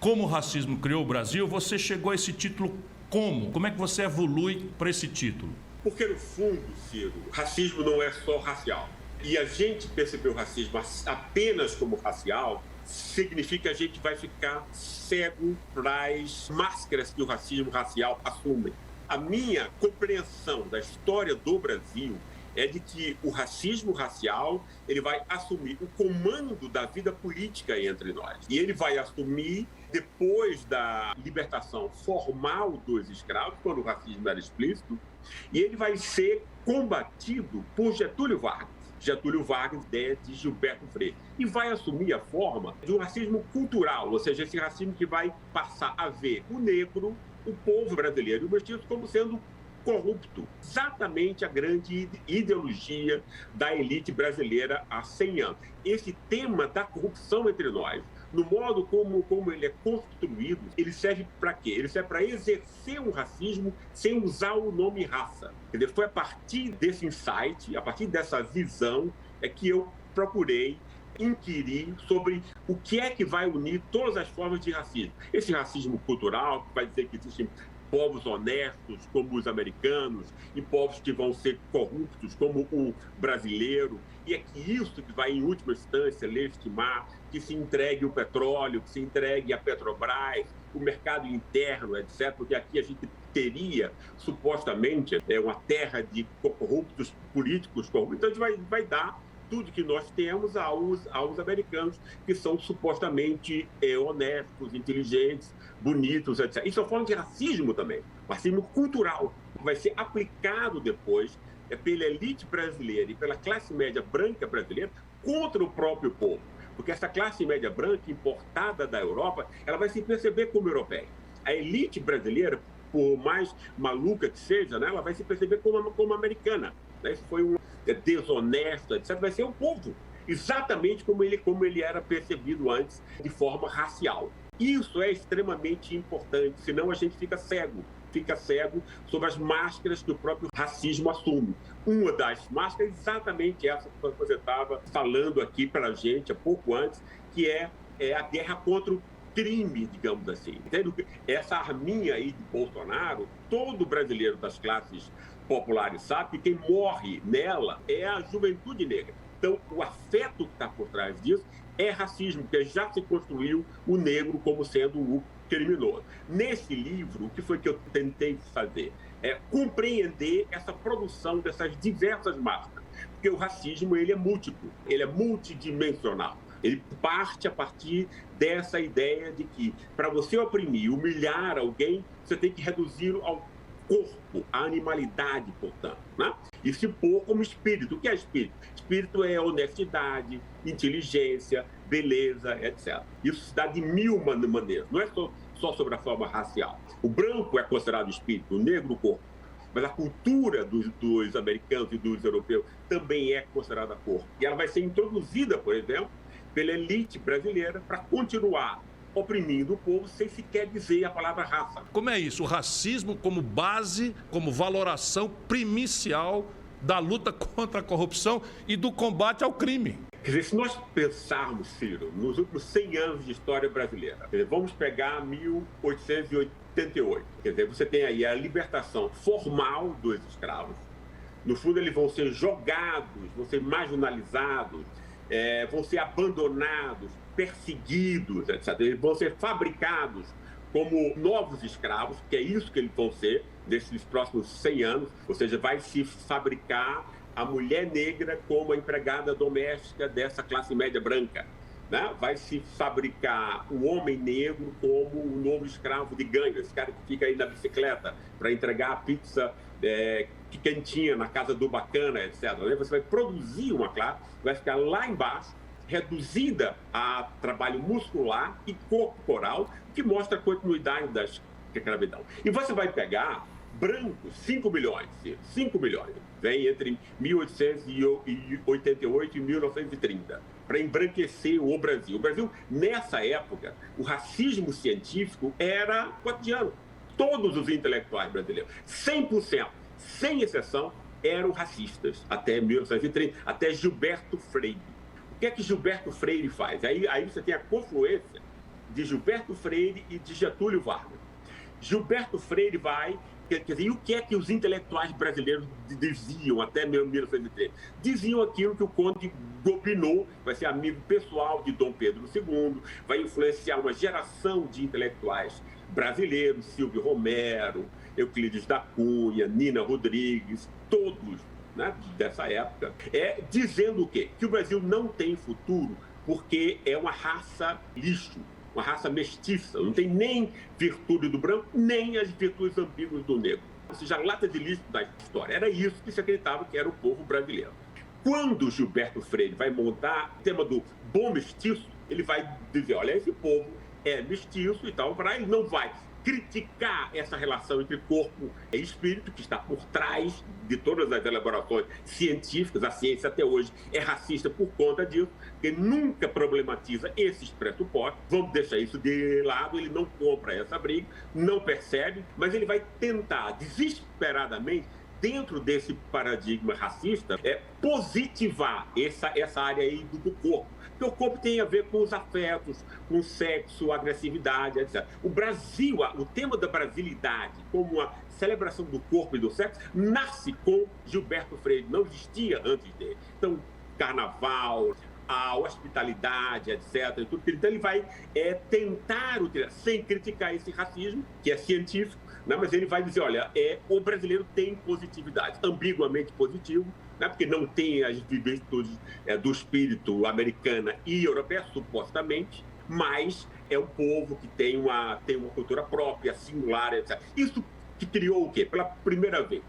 Como o racismo criou o Brasil, você chegou a esse título como? Como é que você evolui para esse título? Porque, no fundo, Ciro, o racismo não é só racial. E a gente perceber o racismo apenas como racial significa que a gente vai ficar cego para as máscaras que o racismo racial assume. A minha compreensão da história do Brasil é de que o racismo racial ele vai assumir o comando da vida política entre nós. E ele vai assumir depois da libertação formal dos escravos, quando o racismo era explícito, e ele vai ser combatido por Getúlio Vargas. Getúlio Vargas, ideia de Gilberto Freire. E vai assumir a forma de um racismo cultural, ou seja, esse racismo que vai passar a ver o negro, o povo brasileiro e o mestiço como sendo corrupto. Exatamente a grande ideologia da elite brasileira há 100 anos. Esse tema da corrupção entre nós, no modo como ele é construído, ele serve para quê? Ele serve para exercer um racismo sem usar o nome raça. Quer dizer, foi a partir desse insight, a partir dessa visão, é que eu procurei inquirir sobre o que é que vai unir todas as formas de racismo. Esse racismo cultural, que vai dizer que existem povos honestos, como os americanos, e povos que vão ser corruptos, como o brasileiro. E é que isso que vai, em última instância, legitimar que se entregue o petróleo, que se entregue a Petrobras, o mercado interno, etc. Porque aqui a gente teria, supostamente, uma terra de corruptos políticos corruptos. Então, a gente vai dar tudo que nós temos aos americanos, que são supostamente honestos, inteligentes, bonitos, etc. Isso é uma forma de racismo também, racismo cultural, que vai ser aplicado depois pela elite brasileira e pela classe média branca brasileira contra o próprio povo. Porque essa classe média branca importada da Europa, ela vai se perceber como europeia. A elite brasileira, por mais maluca que seja, né, ela vai se perceber como americana. Isso foi desonesto, etc. Vai ser o povo, exatamente como ele era percebido antes, de forma racial. Isso é extremamente importante, senão a gente fica cego sobre as máscaras que o próprio racismo assume. Uma das máscaras é exatamente essa que você estava falando aqui para a gente há pouco antes, que é a guerra contra o crime, digamos assim. Essa arminha aí de Bolsonaro, todo brasileiro das classes populares sabe que quem morre nela é a juventude negra. Então, o afeto que está por trás disso é racismo, porque já se construiu o negro como sendo o criminoso. Nesse livro, o que foi que eu tentei fazer? É compreender essa produção dessas diversas máscaras. Porque o racismo ele é múltiplo, ele é multidimensional. Ele parte a partir dessa ideia de que, para você oprimir, humilhar alguém, você tem que reduzi-lo ao corpo, a animalidade, portanto, né? E se pôr como espírito. O que é espírito? Espírito é honestidade, inteligência, beleza, etc. Isso se dá de mil maneiras, não é só sobre a forma racial. O branco é considerado espírito, o negro o corpo. Mas a cultura dos americanos e dos europeus também é considerada corpo. E ela vai ser introduzida, por exemplo, pela elite brasileira para continuar oprimindo o povo sem sequer dizer a palavra raça. Como é isso? O racismo como base, como valoração primicial da luta contra a corrupção e do combate ao crime. Quer dizer, se nós pensarmos, Ciro, nos últimos 100 anos de história brasileira, quer dizer, vamos pegar 1888. Quer dizer, você tem aí a libertação formal dos escravos. No fundo, eles vão ser jogados, vão ser marginalizados, vão ser abandonados, perseguidos, etc. Eles vão ser fabricados como novos escravos, que é isso que eles vão ser nesses próximos 100 anos, ou seja, vai se fabricar a mulher negra como a empregada doméstica dessa classe média branca, né? Vai se fabricar o homem negro como o novo escravo de ganho, esse cara que fica aí na bicicleta para entregar a pizza quentinha na casa do bacana, etc. Você vai produzir uma classe, vai ficar lá embaixo, reduzida a trabalho muscular e corporal, que mostra a continuidade da escravidão. E você vai pegar brancos, 5 milhões, vem entre 1888 e 1930, para embranquecer o Brasil. O Brasil, nessa época, o racismo científico era cotidiano. Todos os intelectuais brasileiros, 100%, sem exceção, eram racistas, até 1930, até Gilberto Freire. O que é que Gilberto Freire faz? Aí você tem a confluência de Gilberto Freire e de Getúlio Vargas. Gilberto Freire vai... Quer dizer, e o que é que os intelectuais brasileiros diziam até 1903? Diziam aquilo que o Conde Gobineau vai ser amigo pessoal de Dom Pedro II, vai influenciar uma geração de intelectuais brasileiros, Silvio Romero, Euclides da Cunha, Nina Rodrigues, todos, né, dessa época, dizendo o quê? Que o Brasil não tem futuro porque é uma raça lixo, uma raça mestiça, não tem nem virtude do branco, nem as virtudes ambíguas do negro. Ou seja, a lata de lixo da história. Era isso que se acreditava que era o povo brasileiro. Quando Gilberto Freire vai montar o tema do bom mestiço, ele vai dizer, olha, esse povo é mestiço e tal, ele não vai criticar essa relação entre corpo e espírito que está por trás de todas as elaborações científicas. A ciência até hoje é racista por conta disso, porque nunca problematiza esses pressupostos. Vamos deixar isso de lado, ele não compra essa briga, não percebe, mas ele vai tentar desesperadamente, dentro desse paradigma racista, positivar essa área aí do corpo. Porque o corpo tem a ver com os afetos, com o sexo, agressividade, etc. O Brasil, o tema da brasilidade, como a celebração do corpo e do sexo, nasce com Gilberto Freire, não existia antes dele. Então, carnaval, a hospitalidade, etc. E tudo. Então, ele vai tentar, sem criticar esse racismo, que é científico, né? Mas ele vai dizer, olha, o brasileiro tem positividade, ambiguamente positivo, né? Porque não tem as virtudes do espírito americana e europeia, supostamente, mas é um povo que tem uma cultura própria, singular, etc. Isso que criou o quê? Pela primeira vez,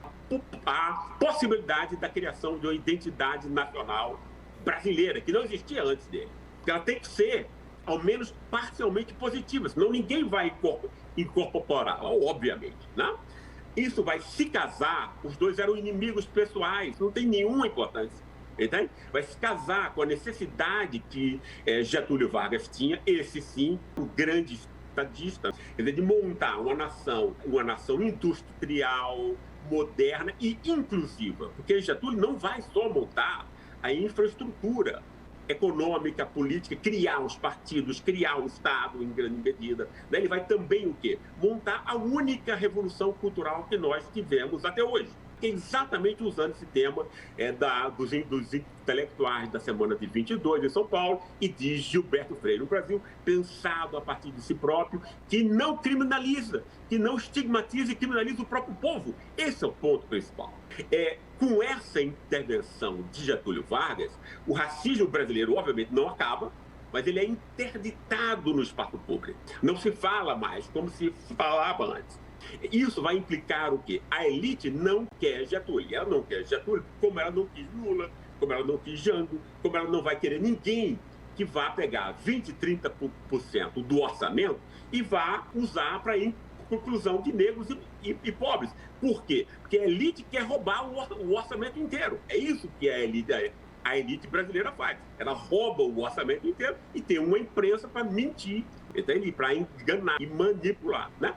a possibilidade da criação de uma identidade nacional brasileira, que não existia antes dele. Ela tem que ser, ao menos, parcialmente positiva, senão ninguém vai incorporá-la, obviamente, né? Isso vai se casar, os dois eram inimigos pessoais, não tem nenhuma importância, entende? Vai se casar com a necessidade que Getúlio Vargas tinha, esse sim, o grande estadista, quer dizer, de montar uma nação industrial, moderna e inclusiva, porque Getúlio não vai só montar a infraestrutura econômica, política, criar os partidos, criar o Estado em grande medida. Ele vai também o quê? Montar a única revolução cultural que nós tivemos até hoje. Que é exatamente usando esse tema dos intelectuais da Semana de 22 em São Paulo e de Gilberto Freire. Um Brasil pensado a partir de si próprio, que não criminaliza, que não estigmatiza e criminaliza o próprio povo. Esse é o ponto principal. Com essa intervenção de Getúlio Vargas, o racismo brasileiro, obviamente, não acaba, mas ele é interditado no espaço público. Não se fala mais como se falava antes. Isso vai implicar o quê? A elite não quer Getúlio. Ela não quer Getúlio como ela não quis Lula, como ela não quis Jango, como ela não vai querer ninguém que vá pegar 20, 30% do orçamento e vá usar para inclusão de negros e pobres. Por quê? Porque a elite quer roubar o orçamento inteiro. É isso que a elite brasileira faz. Ela rouba o orçamento inteiro e tem uma imprensa para mentir, para enganar e manipular, né?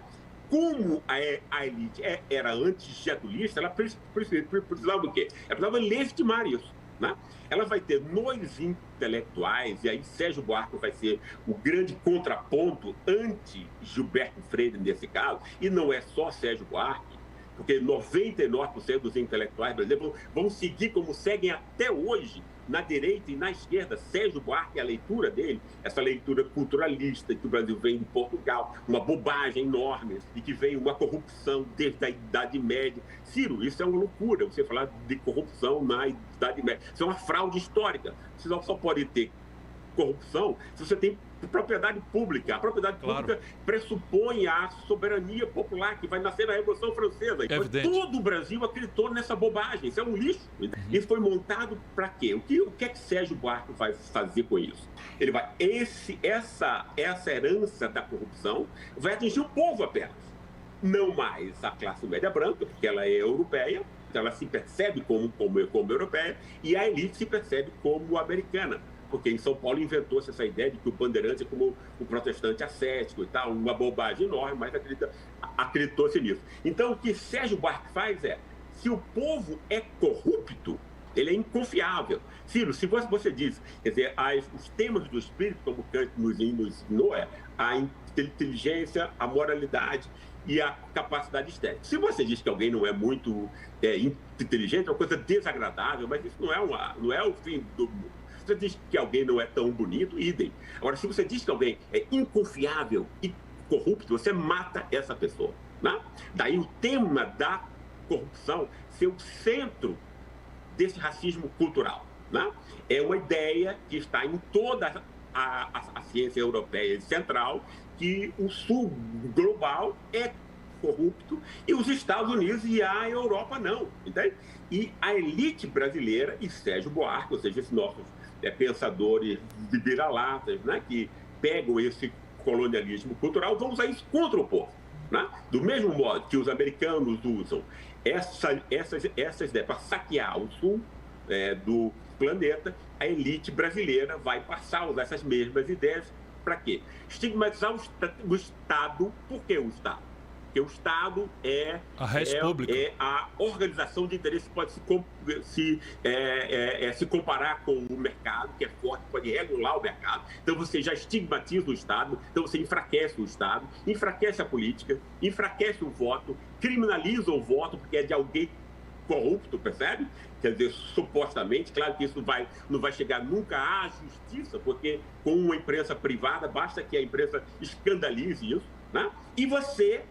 Como a elite era anti-getulista, ela precisava do quê? Ela precisava legitimar isso, né? Ela vai ter nos intelectuais, e aí Sérgio Buarque vai ser o grande contraponto anti-Gilberto Freire nesse caso, e não é só Sérgio Buarque, porque 99% dos intelectuais brasileiros vão seguir como seguem até hoje, na direita e na esquerda, Sérgio Buarque, a leitura dele, essa leitura culturalista que o Brasil vem de Portugal, uma bobagem enorme, e que vem uma corrupção desde a Idade Média. Ciro, isso é uma loucura, você falar de corrupção na Idade Média. Isso é uma fraude histórica. Você só pode ter corrupção se você tem propriedade pública. A propriedade pública pressupõe a soberania popular que vai nascer na Revolução Francesa. Então, todo o Brasil acreditou nessa bobagem. Isso é um lixo. Isso foi montado para quê? O que é que Sérgio Buarque vai fazer com isso? Ele vai... Essa herança da corrupção vai atingir o povo apenas. Não mais a classe média branca, porque ela é europeia, então ela se percebe como europeia, e a elite se percebe como americana. Porque em São Paulo inventou-se essa ideia de que o bandeirante é como o protestante ascético e tal, uma bobagem enorme, mas acreditou-se nisso. Então, o que Sérgio Buarque faz se o povo é corrupto, ele é inconfiável. Ciro, se você diz, quer dizer, os temas do espírito, como Kant nos ensinou, é a inteligência, a moralidade e a capacidade estética. Se você diz que alguém não é muito inteligente, é uma coisa desagradável, mas isso não é o fim do mundo. Se você diz que alguém não é tão bonito, idem. Agora, se você diz que alguém é inconfiável e corrupto, você mata essa pessoa. Né? Daí o tema da corrupção ser o centro desse racismo cultural. Né? É uma ideia que está em toda a ciência europeia e central, que o sul global é corrupto e os Estados Unidos e a Europa não, entende? E a elite brasileira e Sérgio Buarque, ou seja, esses nossos pensadores de vira-latas, né, que pegam esse colonialismo cultural, vão usar isso contra o povo. Né? Do mesmo modo que os americanos usam essas ideias para saquear o sul do planeta, a elite brasileira vai passar a usar essas mesmas ideias para quê? Estigmatizar o Estado. Por que o Estado? Porque o Estado é a organização de interesse que pode se comparar com o mercado, que é forte, pode regular o mercado. Então você já estigmatiza o Estado, então você enfraquece o Estado, enfraquece a política, enfraquece o voto, criminaliza o voto, porque é de alguém corrupto, percebe? Quer dizer, supostamente, claro que isso não vai chegar nunca à justiça, porque com uma imprensa privada, basta que a imprensa escandalize isso, né? E você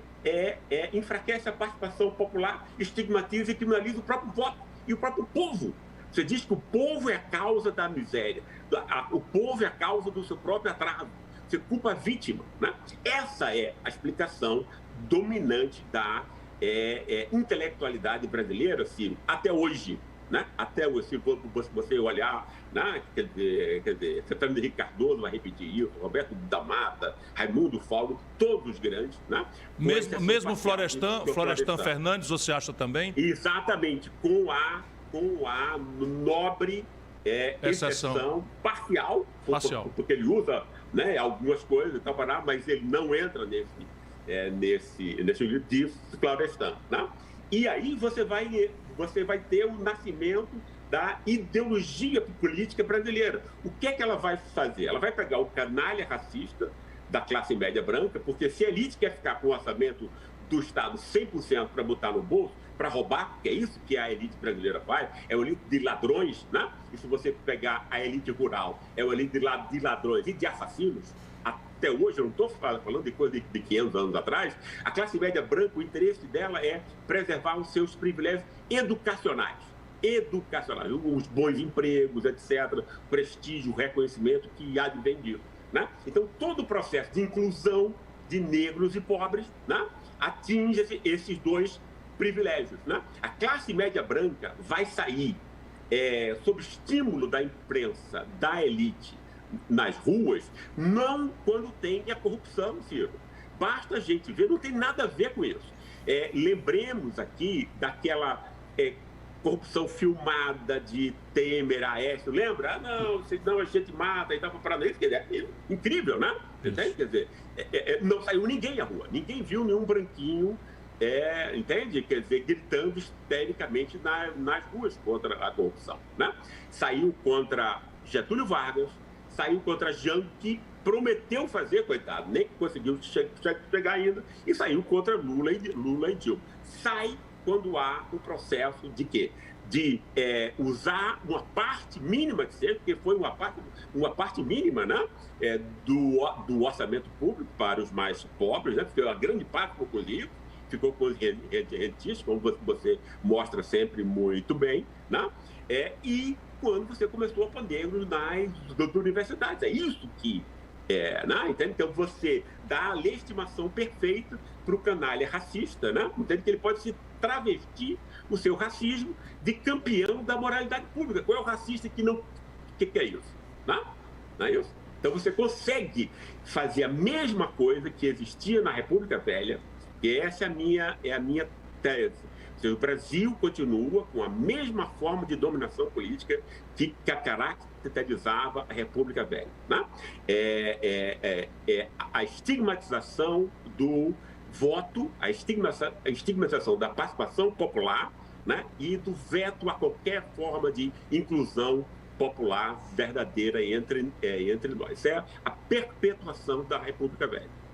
enfraquece a participação popular, estigmatiza e criminaliza o próprio voto e o próprio povo. Você diz que o povo é a causa da miséria, o povo é a causa do seu próprio atraso. Você culpa a vítima, né? Essa é a explicação dominante da intelectualidade brasileira, Ciro, até hoje. Né? Até se você olhar, né? quer dizer, Fernando Henrique Cardoso vai repetir isso, Roberto da Mata, Raimundo Fauro, todos os grandes. Né? Mesmo Florestan Fernandes, você acha também? Exatamente, com a nobre exceção parcial, porque ele usa, né, algumas coisas e tal, mas ele não entra nesse livro de Florestan. Né? E aí você vai ter o nascimento da ideologia política brasileira. O que é que ela vai fazer? Ela vai pegar o canalha racista da classe média branca, porque se a elite quer ficar com o orçamento do Estado 100% para botar no bolso, para roubar, porque é isso que a elite brasileira faz, é uma elite de ladrões, né? E se você pegar a elite rural, é uma elite de ladrões e de assassinos. Até hoje, eu não estou falando de coisa de 500 anos atrás, a classe média branca, o interesse dela é preservar os seus privilégios educacionais, os bons empregos, etc., prestígio, reconhecimento que advém disso. Né? Então, todo o processo de inclusão de negros e pobres, né, atinge esses dois privilégios. Né? A classe média branca vai sair sob estímulo da imprensa, da elite, nas ruas, não quando tem a corrupção, Ciro. Basta a gente ver, não tem nada a ver com isso. Lembremos aqui daquela corrupção filmada de Temer, Aécio, lembra? Ah, não, senão a gente mata e dá para parar isso. Incrível, né? Quer dizer, não saiu ninguém à rua, ninguém viu nenhum branquinho, entende? Quer dizer, gritando histericamente nas ruas contra a corrupção, né? Saiu contra Getúlio Vargas, saiu contra Jean, que prometeu fazer, coitado, nem conseguiu chegar ainda, e saiu contra Lula e Dilma. Sai quando há um processo de quê? De usar uma parte mínima que seja, porque foi uma parte mínima, né, do orçamento público para os mais pobres, né, porque a grande parte ficou com livro, ficou com os rentistas, como você mostra sempre muito bem, né, e quando você começou a pôr negros nas universidades. É isso que né? Entende? Então você dá a legitimação perfeita para o canalha racista, né? Entende? Que ele pode se travestir o seu racismo de campeão da moralidade pública. Qual é o racista que não... que é isso? Não é isso? Então você consegue fazer a mesma coisa que existia na República Velha, e essa é a minha tese. Ou seja, o Brasil continua com a mesma forma de dominação política que caracterizava a República Velha. Né? A estigmatização do voto, a estigmatização da participação popular, né? E do veto a qualquer forma de inclusão popular verdadeira entre nós. É a perpetuação da República Velha.